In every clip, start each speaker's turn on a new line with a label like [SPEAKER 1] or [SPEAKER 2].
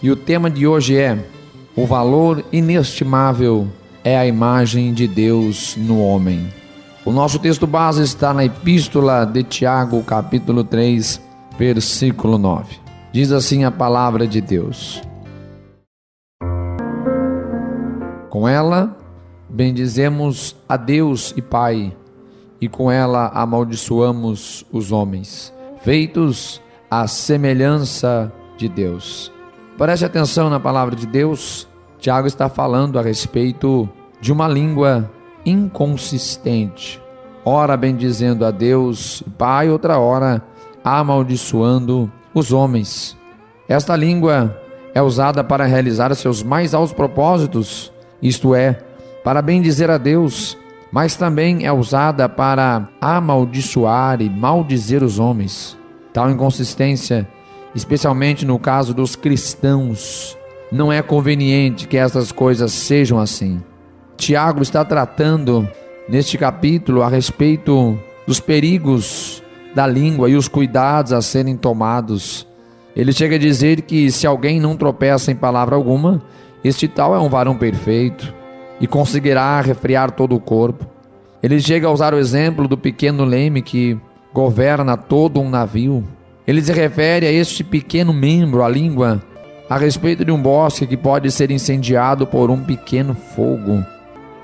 [SPEAKER 1] E o tema de hoje é: o valor inestimável é a imagem de Deus no homem. O nosso texto base está na Epístola de Tiago, capítulo 3, versículo 9. Diz assim a palavra de Deus: com ela bendizemos a Deus e Pai, e com ela amaldiçoamos os homens, feitos à semelhança de Deus. Preste atenção na palavra de Deus. Tiago está falando a respeito de uma língua inconsistente, ora bendizendo a Deus e Pai, outra hora amaldiçoando os homens. Esta língua é usada para realizar seus mais altos propósitos, isto é, para bendizer a Deus, mas também é usada para amaldiçoar e maldizer os homens. Tal inconsistência, especialmente no caso dos cristãos, não é conveniente que essas coisas sejam assim. Tiago está tratando neste capítulo a respeito dos perigos da língua e os cuidados a serem tomados. Ele chega a dizer que se alguém não tropeça em palavra alguma, este tal é um varão perfeito e conseguirá refrear todo o corpo. Ele chega a usar o exemplo do pequeno leme que governa todo um navio. Ele se refere a este pequeno membro, a língua, a respeito de um bosque que pode ser incendiado por um pequeno fogo.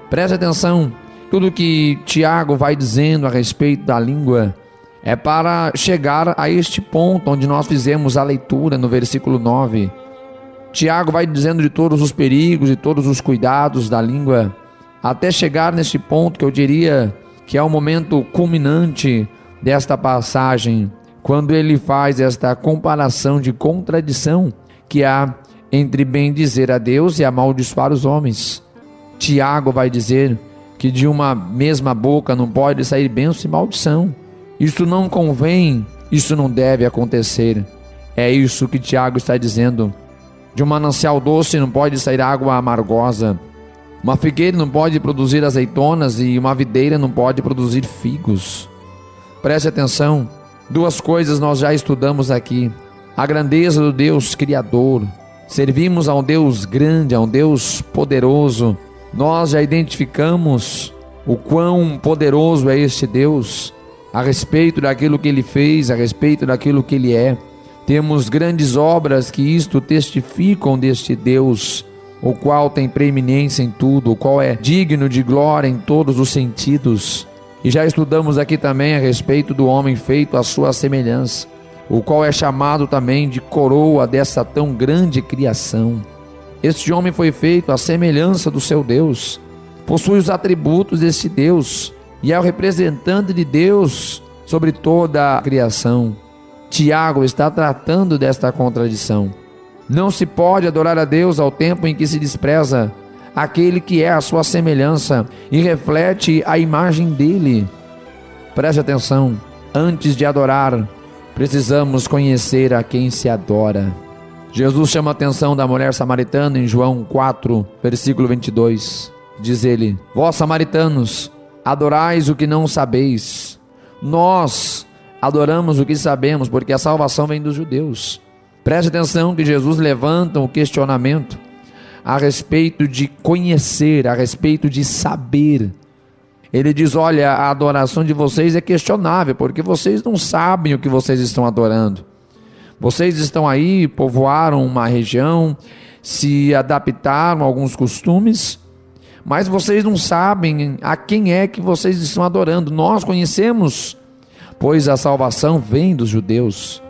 [SPEAKER 1] Preste atenção, tudo que Tiago vai dizendo a respeito da língua é para chegar a este ponto onde nós fizemos a leitura no versículo 9. Tiago vai dizendo de todos os perigos e todos os cuidados da língua, até chegar neste ponto que eu diria que é o momento culminante desta passagem, quando ele faz esta comparação de contradição que há entre bendizer a Deus e amaldiçoar os homens. Tiago vai dizer que de uma mesma boca não pode sair bênção e maldição. Isso não convém, isso não deve acontecer. É isso que Tiago está dizendo. De um manancial doce não pode sair água amargosa. Uma figueira não pode produzir azeitonas e uma videira não pode produzir figos. Preste atenção, duas coisas nós já estudamos aqui: a grandeza do Deus Criador. Servimos a um Deus grande, a um Deus poderoso. Nós já identificamos o quão poderoso é este Deus, a respeito daquilo que Ele fez, a respeito daquilo que Ele é. Temos grandes obras que isto testificam deste Deus, o qual tem preeminência em tudo, o qual é digno de glória em todos os sentidos. E já estudamos aqui também a respeito do homem feito à sua semelhança, o qual é chamado também de coroa dessa tão grande criação. Este homem foi feito à semelhança do seu Deus, possui os atributos desse Deus e é o representante de Deus sobre toda a criação. Tiago está tratando desta contradição. Não se pode adorar a Deus ao tempo em que se despreza aquele que é a sua semelhança e reflete a imagem dele. Preste atenção, antes de adorar, precisamos conhecer a quem se adora. Jesus chama a atenção da mulher samaritana em João 4, versículo 22. Diz ele: vós samaritanos, adorais o que não sabeis. Nós adoramos o que sabemos, porque a salvação vem dos judeus. Preste atenção que Jesus levanta o questionamento a respeito de conhecer, a respeito de saber. Ele diz: olha, a adoração de vocês é questionável, porque vocês não sabem o que vocês estão adorando. Vocês estão aí, povoaram uma região, se adaptaram a alguns costumes, mas vocês não sabem a quem é que vocês estão adorando. Nós conhecemos, pois a salvação vem dos judeus.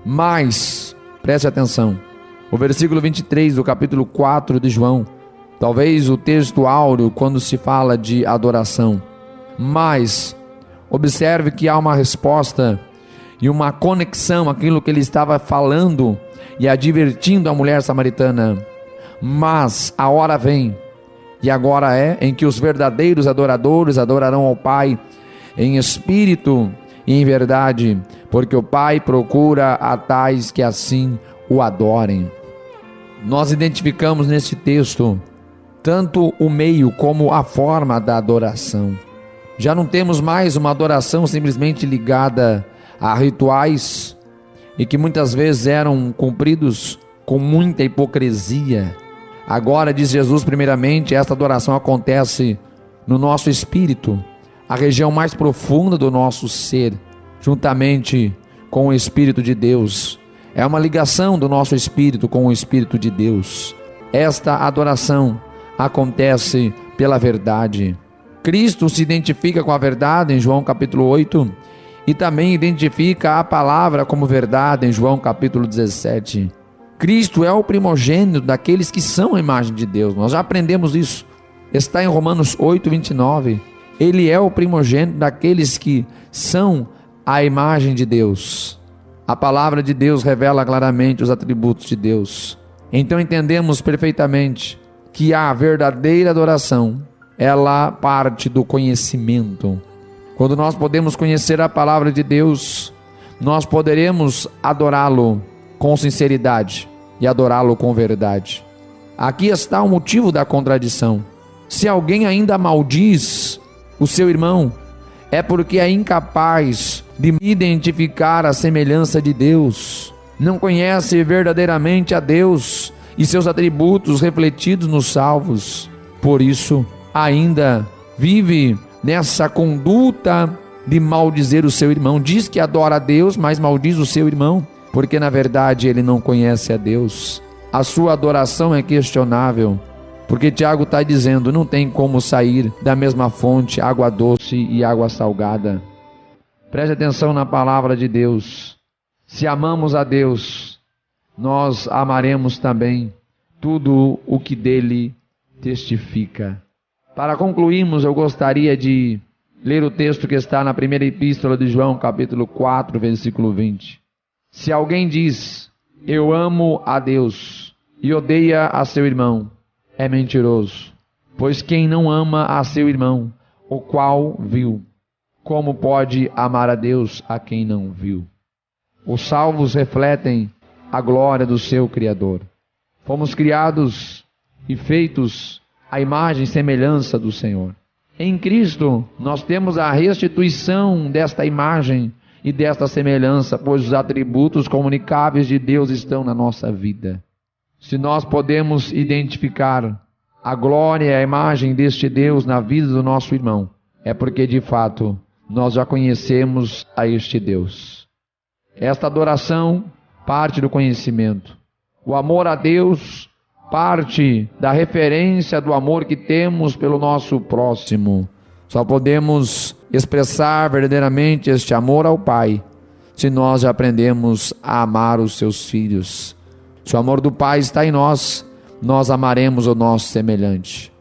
[SPEAKER 1] Mas, preste atenção, o versículo 23 do capítulo 4 de João, talvez o texto áureo quando se fala de adoração. Mas, observe que há uma resposta e uma conexão, aquilo que ele estava falando e advertindo a mulher samaritana. Mas a hora vem, e agora é, em que os verdadeiros adoradores adorarão ao Pai em espírito e em verdade, porque o Pai procura a tais que assim o adorem. Nós identificamos neste texto tanto o meio como a forma da adoração. Já não temos mais uma adoração simplesmente ligada a rituais e que muitas vezes eram cumpridos com muita hipocrisia. Agora, diz Jesus, primeiramente, esta adoração acontece no nosso espírito, a região mais profunda do nosso ser, juntamente com o Espírito de Deus. É uma ligação do nosso espírito com o Espírito de Deus. Esta adoração acontece pela verdade. Cristo se identifica com a verdade em João capítulo 8 e também identifica a palavra como verdade em João capítulo 17. Cristo é o primogênito daqueles que são a imagem de Deus. Nós já aprendemos isso. Está em Romanos 8, 29. Ele é o primogênito daqueles que são a imagem de Deus. A palavra de Deus revela claramente os atributos de Deus. Então entendemos perfeitamente que a verdadeira adoração, ela parte do conhecimento. Quando nós podemos conhecer a palavra de Deus, nós poderemos adorá-lo com sinceridade e adorá-lo com verdade. Aqui está o motivo da contradição. Se alguém ainda maldiz o seu irmão, é porque é incapaz de identificar a semelhança de Deus, não conhece verdadeiramente a Deus e seus atributos refletidos nos salvos. Por isso, ainda vive nessa conduta de maldizer o seu irmão. Diz que adora a Deus, mas maldiz o seu irmão, porque na verdade ele não conhece a Deus. A sua adoração é questionável, porque Tiago está dizendo, não tem como sair da mesma fonte água doce e água salgada. Preste atenção na palavra de Deus. Se amamos a Deus, nós amaremos também tudo o que dele testifica. Para concluirmos, eu gostaria de ler o texto que está na primeira epístola de João, capítulo 4, versículo 20. Se alguém diz, eu amo a Deus, e odeia a seu irmão, é mentiroso. Pois quem não ama a seu irmão, o qual viu, como pode amar a Deus a quem não viu? Os salvos refletem a glória do seu Criador. Fomos criados e feitos à imagem e semelhança do Senhor. Em Cristo, nós temos a restituição desta imagem e desta semelhança, pois os atributos comunicáveis de Deus estão na nossa vida. Se nós podemos identificar a glória e a imagem deste Deus na vida do nosso irmão, é porque de fato nós já conhecemos a este Deus. Esta adoração parte do conhecimento. O amor a Deus parte da referência do amor que temos pelo nosso próximo. Só podemos expressar verdadeiramente este amor ao Pai se nós já aprendemos a amar os seus filhos. Se o amor do Pai está em nós, nós amaremos o nosso semelhante.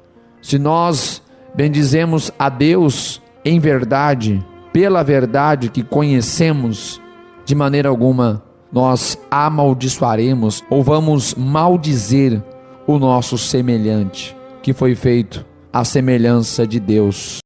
[SPEAKER 1] Se nós bendizemos a Deus em verdade, pela verdade que conhecemos, de maneira alguma nós amaldiçoaremos ou vamos maldizer o nosso semelhante, que foi feito à semelhança de Deus.